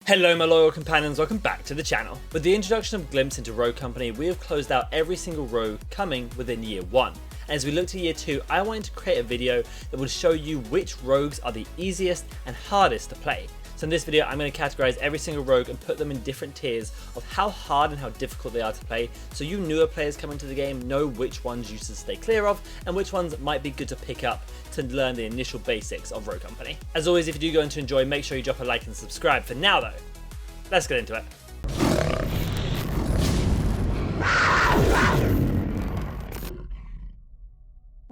Hello my loyal companions, welcome back to the channel. With the introduction of Glimpse into Rogue Company, we have closed out every single rogue coming within year 1. And as we look to year 2, I wanted to create a video that will show you which rogues are the easiest and hardest to play. So in this video, I'm going to categorize every single rogue and put them in different tiers of how hard and how difficult they are to play, so you newer players coming to the game know which ones you should stay clear of and which ones might be good to pick up to learn the initial basics of Rogue Company. As always, if you do go on to enjoy, make sure you drop a like and subscribe. For now though, let's get into it.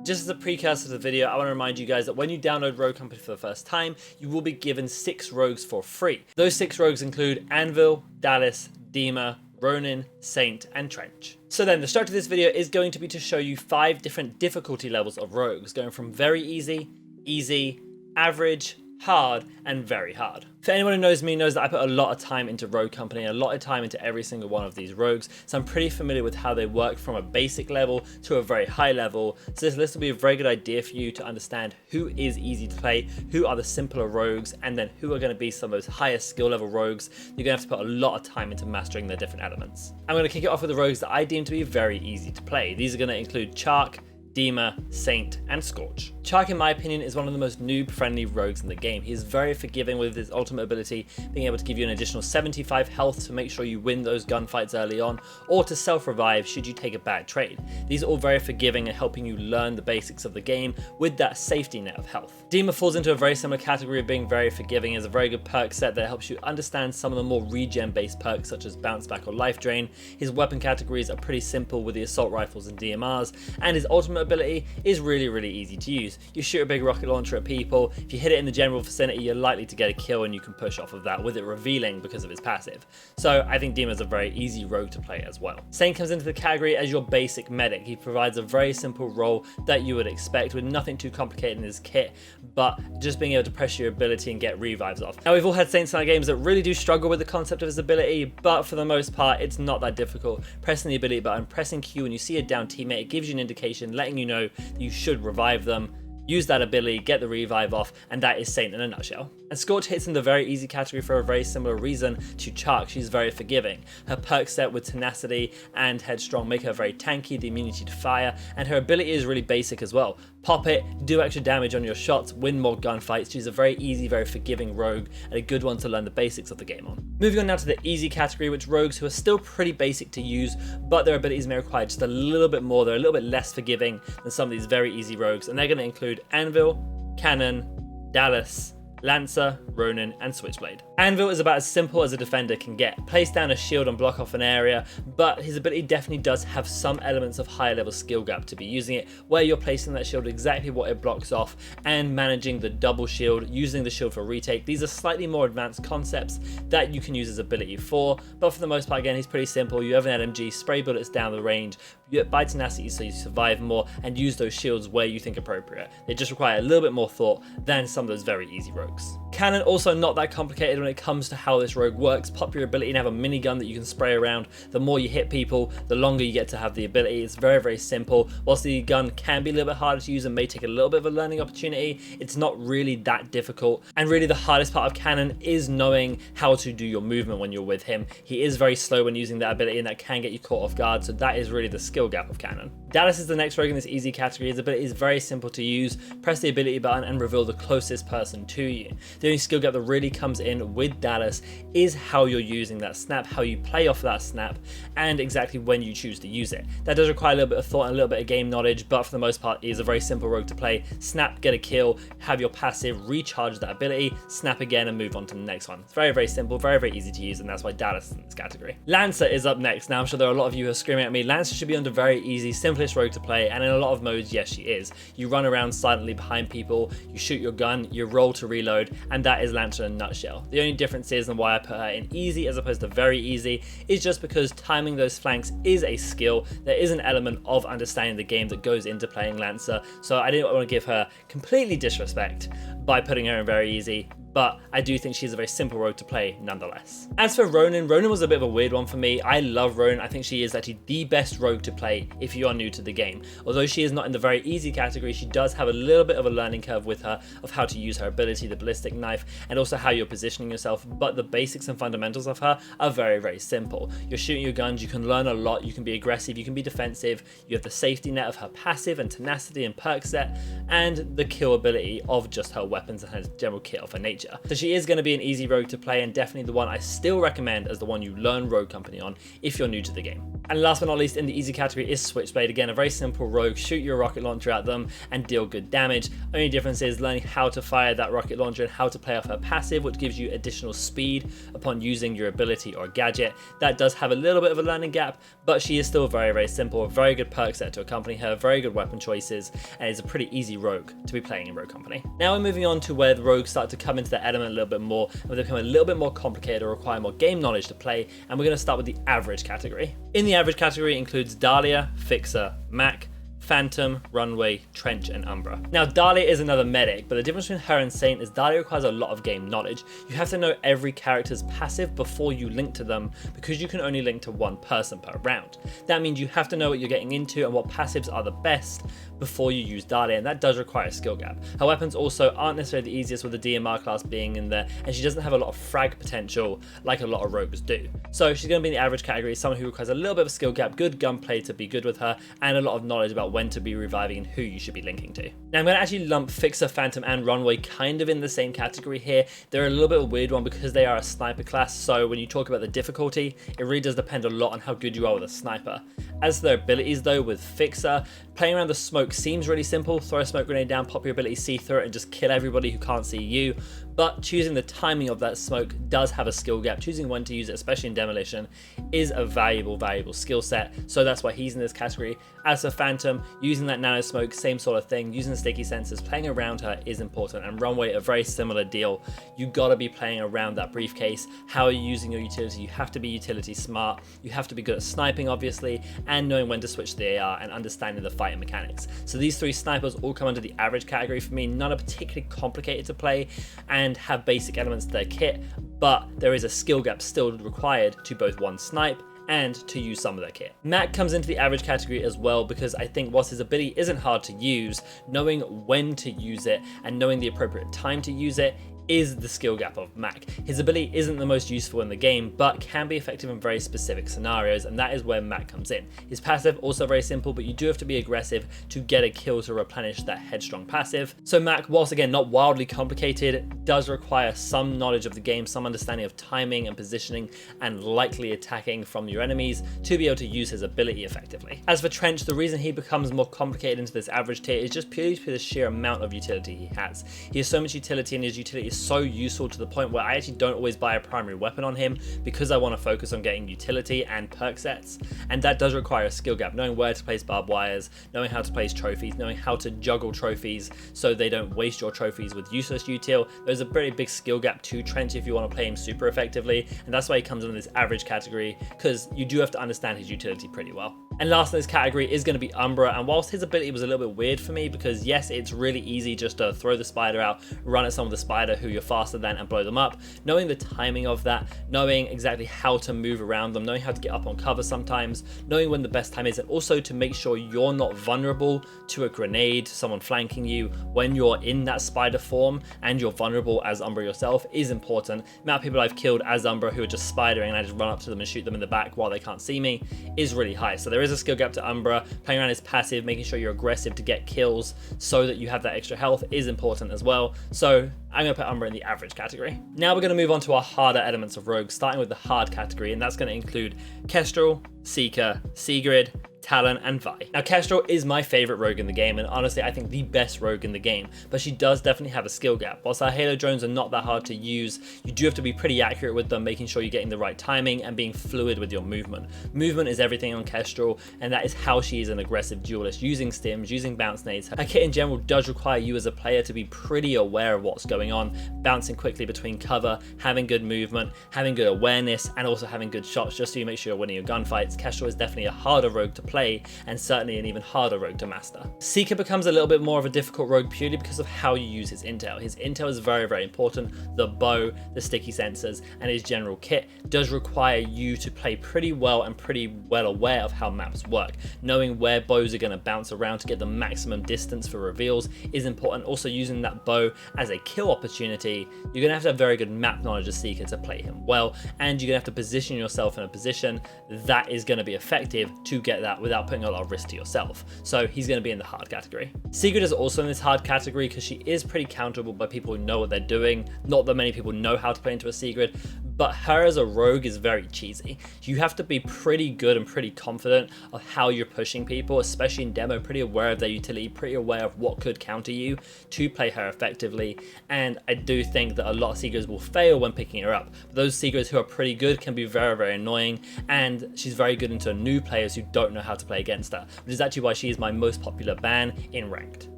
Just as a precursor to the video, I want to remind you guys that when you download Rogue Company for the first time, you will be given 6 rogues for free. Those 6 rogues include Anvil, Dallas, Dima, Ronin, Saint, and Trench. So then, the structure of this video is going to be to show you 5 different difficulty levels of rogues, going from very easy, easy, average, hard, and very hard. For anyone who knows me knows that I put a lot of time into Rogue Company and a lot of time into every single one of these rogues, so I'm pretty familiar with how they work from a basic level to a very high level. So this list will be a very good idea for you to understand who is easy to play, who are the simpler rogues, and then who are going to be some of those higher skill level rogues. You're going to have to put a lot of time into mastering their different elements. I'm going to kick it off with the rogues that I deem to be very easy to play. These are going to include Chark, Dima, Saint, and Scorch. Chark, in my opinion, is one of the most noob-friendly rogues in the game. He is very forgiving with his ultimate ability, being able to give you an additional 75 health to make sure you win those gunfights early on, or to self-revive should you take a bad trade. These are all very forgiving and helping you learn the basics of the game with that safety net of health. Dima falls into a very similar category of being very forgiving. It's a very good perk set that helps you understand some of the more regen-based perks such as bounce back or life drain. His weapon categories are pretty simple with the assault rifles and DMRs, and his ultimate ability is really easy to use. You shoot a big rocket launcher at people, if you hit it in the general vicinity, you're likely to get a kill and you can push off of that with it revealing because of his passive. So I think Dima is a very easy rogue to play as well. Saint comes into the category as your basic medic. He provides a very simple role that you would expect with nothing too complicated in his kit, but just being able to press your ability and get revives off. Now we've all had Saints in our games that really do struggle with the concept of his ability, but for the most part it's not that difficult. Pressing the ability button, pressing Q when you see a down teammate, it gives you an indication letting you know that you should revive them. Use that ability, get the revive off, and that is Saint in a nutshell. And Scorch hits in the very easy category for a very similar reason to Chark. She's very forgiving. Her perk set with tenacity and headstrong make her very tanky, the immunity to fire, and her ability is really basic as well. Pop it, do extra damage on your shots, win more gunfights. She's a very easy, very forgiving rogue, and a good one to learn the basics of the game on. Moving on now to the easy category, which rogues who are still pretty basic to use, but their abilities may require just a little bit more. They're a little bit less forgiving than some of these very easy rogues, and they're going to include Anvil, Cannon, Dallas, Lancer, Ronin, and Switchblade. Anvil is about as simple as a defender can get. Place down a shield and block off an area, but his ability definitely does have some elements of higher level skill gap to be using it, where you're placing that shield exactly what it blocks off and managing the double shield, using the shield for retake. These are slightly more advanced concepts that you can use his ability for, but for the most part, again, he's pretty simple. You have an LMG, spray bullets down the range, you buy tenacity so you survive more, and use those shields where you think appropriate. They just require a little bit more thought than some of those very easy rogues. Cannon, also not that complicated when it comes to how this rogue works. Pop your ability and have a minigun that you can spray around. The more you hit people, the longer you get to have the ability. It's very simple. Whilst the gun can be a little bit harder to use and may take a little bit of a learning opportunity, it's not really that difficult. And really the hardest part of Cannon is knowing how to do your movement when you're with him. He is very slow when using that ability, and that can get you caught off guard, so that is really the skill gap of Cannon. Dallas is the next rogue in this easy category. His ability is very simple to use. Press the ability button and reveal the closest person to you. The only skill gap that really comes in with Dallas is how you're using that snap, how you play off that snap, and exactly when you choose to use it. That does require a little bit of thought and a little bit of game knowledge, but for the most part, it is a very simple rogue to play. Snap, get a kill, have your passive, recharge that ability, snap again, and move on to the next one. It's very simple, very easy to use, and that's why Dallas is in this category. Lancer is up next. Now, I'm sure there are a lot of you who are screaming at me, Lancer should be under very easy, simplest rogue to play, and in a lot of modes, yes, she is. You run around silently behind people, you shoot your gun, you roll to reload, and that is Lancer in a nutshell. The only difference is, and why I put her in easy as opposed to very easy, is just because timing those flanks is a skill. There is an element of understanding the game that goes into playing Lancer, so I didn't want to give her completely disrespect by putting her in very easy, but I do think she's a very simple rogue to play nonetheless. As for Ronin, Ronin was a bit of a weird one for me. I love Ronin. I think she is actually the best rogue to play if you are new to the game. Although she is not in the very easy category, she does have a little bit of a learning curve with her of how to use her ability, the ballistic knife, and also how you're positioning yourself, but the basics and fundamentals of her are very, very simple. You're shooting your guns, you can learn a lot, you can be aggressive, you can be defensive, you have the safety net of her passive and tenacity and perk set, and the kill ability of just her weapons and her general kit of her nature. So she is going to be an easy rogue to play, and definitely the one I still recommend as the one you learn Rogue Company on if you're new to the game. And last but not least in the easy category is Switchblade. Again, a very simple rogue, shoot your rocket launcher at them and deal good damage. Only difference is learning how to fire that rocket launcher and how to play off her passive, which gives you additional speed upon using your ability or gadget. That does have a little bit of a learning gap, but she is still very, very simple, a very good perk set to accompany her, very good weapon choices, and is a pretty easy rogue to be playing in Rogue Company. Now we're moving on to where the rogues start to come into the element a little bit more, and they become a little bit more complicated or require more game knowledge to play, and we're going to start with the average category. In the average category includes Dahlia, Fixer, Mac, Phantom, Runway, Trench, and Umbra. Now Dahlia is another medic, but the difference between her and Saint is Dahlia requires a lot of game knowledge. You have to know every character's passive before you link to them, because you can only link to one person per round. That means you have to know what you're getting into and what passives are the best before you use Dahlia, and that does require a skill gap. Her weapons also aren't necessarily the easiest, with the DMR class being in there, and she doesn't have a lot of frag potential like a lot of rogues do. So she's going to be in the average category, someone who requires a little bit of a skill gap, good gunplay to be good with her, and a lot of knowledge about when to be reviving and who you should be linking to. Now I'm going to actually lump Fixer, Phantom, and Runway kind of in the same category here. They're a little bit of a weird one because they are a sniper class, so when you talk about the difficulty, it really does depend a lot on how good you are with a sniper. As for their abilities though, with Fixer, playing around the smoke seems really simple. Throw a smoke grenade down, pop your ability, see through it, and just kill everybody who can't see you. But choosing the timing of that smoke does have a skill gap. Choosing when to use it, especially in demolition, is a valuable skill set. So that's why he's in this category. As for Phantom, using that nano smoke, same sort of thing. Using the sticky sensors, playing around her is important. And Runway, a very similar deal. You gotta be playing around that briefcase. How are you using your utility? You have to be utility smart. You have to be good at sniping, obviously, and knowing when to switch to the AR and understanding the fighting mechanics. So these three snipers all come under the average category for me. None are particularly complicated to play and have basic elements to their kit, but there is a skill gap still required to both one snipe and to use some of their kit. Mac comes into the average category as well, because I think whilst his ability isn't hard to use, knowing when to use it and knowing the appropriate time to use it is the skill gap of Mac. His ability isn't the most useful in the game, but can be effective in very specific scenarios, and that is where Mac comes in. His passive also very simple, but you do have to be aggressive to get a kill to replenish that headstrong passive. So Mac, whilst again not wildly complicated, does require some knowledge of the game, some understanding of timing and positioning and likely attacking from your enemies to be able to use his ability effectively. As for Trench, the reason he becomes more complicated into this average tier is just purely for the sheer amount of utility he has. He has so much utility, and his utility is so useful to the point where I actually don't always buy a primary weapon on him because I want to focus on getting utility and perk sets, and that does require a skill gap, knowing where to place barbed wires, knowing how to place trophies, knowing how to juggle trophies so they don't waste your trophies with useless util. There's a pretty big skill gap to Trench if you want to play him super effectively, and that's why he comes in this average category, because you do have to understand his utility pretty well. And last in this category is going to be Umbra, and whilst his ability was a little bit weird for me, because yes, it's really easy just to throw the spider out, run at someone with the spider who you're faster than and blow them up, knowing the timing of that, knowing exactly how to move around them, knowing how to get up on cover sometimes, knowing when the best time is, and also to make sure you're not vulnerable to a grenade, someone flanking you when you're in that spider form and you're vulnerable as Umbra yourself is important. The amount of people I've killed as Umbra who are just spidering and I just run up to them and shoot them in the back while they can't see me is really high. So there is a skill gap to Umbra. Playing around his passive, making sure you're aggressive to get kills so that you have that extra health is important as well. So I'm going to put Umbra in the average category. Now we're going to move on to our harder elements of rogues, starting with the hard category, and that's going to include Kestrel, Seeker, Sigrid, Talon, and Vi. Now Kestrel is my favorite rogue in the game, and honestly I think the best rogue in the game, but she does definitely have a skill gap. Whilst our Halo drones are not that hard to use, you do have to be pretty accurate with them, making sure you're getting the right timing and being fluid with your movement. Movement is everything on Kestrel, and that is how she is an aggressive duelist, using stims, using bounce nades. Her kit in general does require you as a player to be pretty aware of what's going on, bouncing quickly between cover, having good movement, having good awareness, and also having good shots just so you make sure you're winning your gunfights. Kestrel is definitely a harder rogue to play, play, and certainly an even harder rogue to master. Seeker becomes a little bit more of a difficult rogue purely because of how you use his intel. His intel is very, very important. The bow, the sticky sensors, and his general kit does require you to play pretty well and pretty well aware of how maps work. Knowing where bows are going to bounce around to get the maximum distance for reveals is important. Also, using that bow as a kill opportunity, you're going to have very good map knowledge of Seeker to play him well, and you're going to have to position yourself in a position that is going to be effective to get that without putting a lot of risk to yourself. So he's going to be in the hard category. Sigrid is also in this hard category because she is pretty counterable by people who know what they're doing. Not that many people know how to play into a Sigrid, but her as a rogue is very cheesy. You have to be pretty good and pretty confident of how you're pushing people, especially in demo, pretty aware of their utility, pretty aware of what could counter you to play her effectively. And I do think that a lot of Sigrids will fail when picking her up. But those Sigrids who are pretty good can be very, very annoying, and she's very good into new players who don't know how to play against her, which is actually why she is my most popular ban in ranked.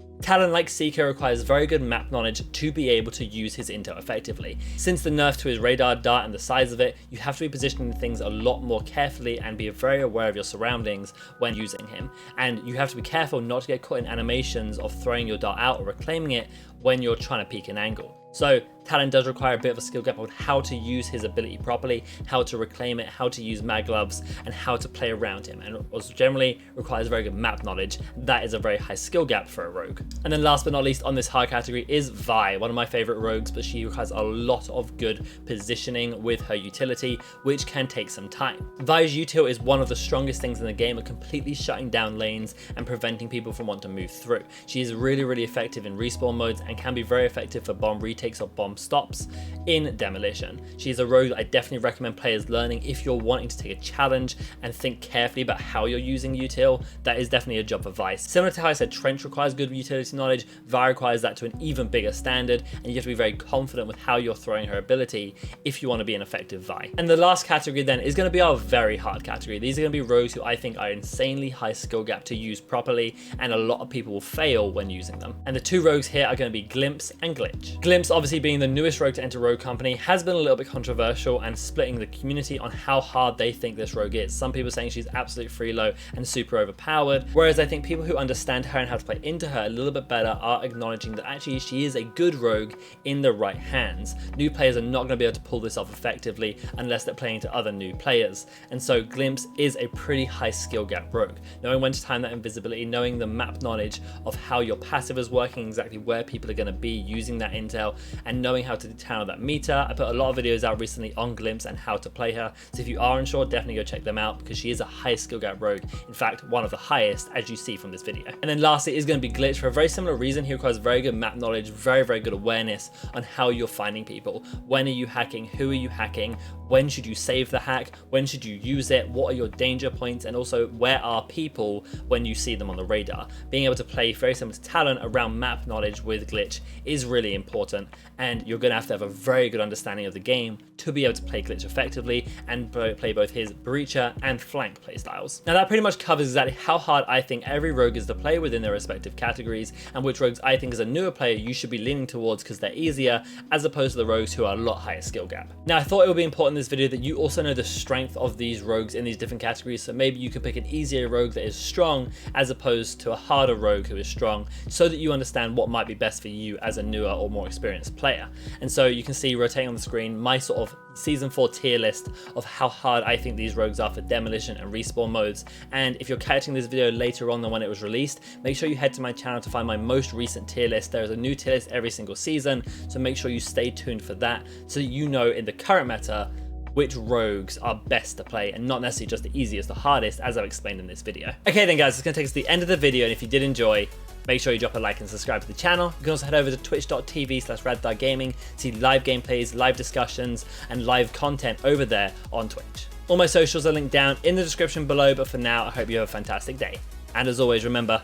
Talon like Seeker requires very good map knowledge to be able to use his intel effectively. Since the nerf to his radar dart and the size of it, you have to be positioning things a lot more carefully and be very aware of your surroundings when using him. And you have to be careful not to get caught in animations of throwing your dart out or reclaiming it when you're trying to peek an angle. So Talon does require a bit of a skill gap on how to use his ability properly, how to reclaim it, how to use mag gloves, and how to play around him, and also generally requires very good map knowledge. That is a very high skill gap for a rogue. And then last but not least on this hard category is Vi, one of my favorite rogues, but she requires a lot of good positioning with her utility, which can take some time. Vi's util is one of the strongest things in the game at completely shutting down lanes and preventing people from wanting to move through. She is really, really effective in respawn modes and can be very effective for bomb retakes or bomb stops in demolition. She's a rogue that I definitely recommend players learning if you're wanting to take a challenge and think carefully about how you're using util. That is definitely a job for Vi. Similar to how I said Trench requires good utility knowledge, Vi requires that to an even bigger standard, and you have to be very confident with how you're throwing her ability if you want to be an effective Vi. And the last category then is going to be our very hard category. These are going to be rogues who I think are insanely high skill gap to use properly, and a lot of people will fail when using them. And the two rogues here are going to be Glimpse and Glitch. Glimpse, obviously being the newest rogue to enter Rogue Company, has been a little bit controversial and splitting the community on how hard they think this rogue is. Some people saying she's absolute freelo and super overpowered, whereas I think people who understand her and how to play into her a little bit better are acknowledging that actually she is a good rogue in the right hands. New players are not going to be able to pull this off effectively unless they're playing to other new players, and so Glimpse is a pretty high skill gap rogue. Knowing when to time that invisibility, knowing the map knowledge of how your passive is working, exactly where people are going to be using that intel, and knowing how to channel that meter. I put a lot of videos out recently on Glimpse and how to play her, so if you are unsure, definitely go check them out because she is a high skill gap rogue, in fact one of the highest as you see from this video. And then lastly is going to be Glitch. For a very similar reason, he requires very good map knowledge, very, very good awareness on how you're finding people. When are you hacking? Who are you hacking? When should you save the hack? When should you use it? What are your danger points? And also, where are people when you see them on the radar? Being able to play very similar to Talon around map knowledge with Glitch is really important, and you're going to have a very good understanding of the game to be able to play Glitch effectively and play both his breacher and flank playstyles. Now that pretty much covers exactly how hard I think every rogue is to play within their respective categories, and which rogues I think as a newer player you should be leaning towards because they're easier, as opposed to the rogues who are a lot higher skill gap. Now I thought it would be important in this video that you also know the strength of these rogues in these different categories, so maybe you could pick an easier rogue that is strong as opposed to a harder rogue who is strong, so that you understand what might be best for you as a newer or more experienced player. And so you can see rotating on the screen my sort of season 4 tier list of how hard I think these rogues are for demolition and respawn modes. And if you're catching this video later on than when it was released, make sure you head to my channel to find my most recent tier list. There is a new tier list every single season, so make sure you stay tuned for that so that you know in the current meta which rogues are best to play and not necessarily just the easiest or hardest, as I've explained in this video. Okay then guys, it's going to take us to the end of the video, and if you did enjoy, make sure you drop a like and subscribe to the channel. You can also head over to twitch.tv/RADTHARGAMING to see live gameplays, live discussions, and live content over there on Twitch. All my socials are linked down in the description below, but for now, I hope you have a fantastic day. And as always, remember,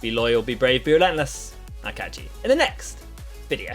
be loyal, be brave, be relentless. I'll catch you in the next video.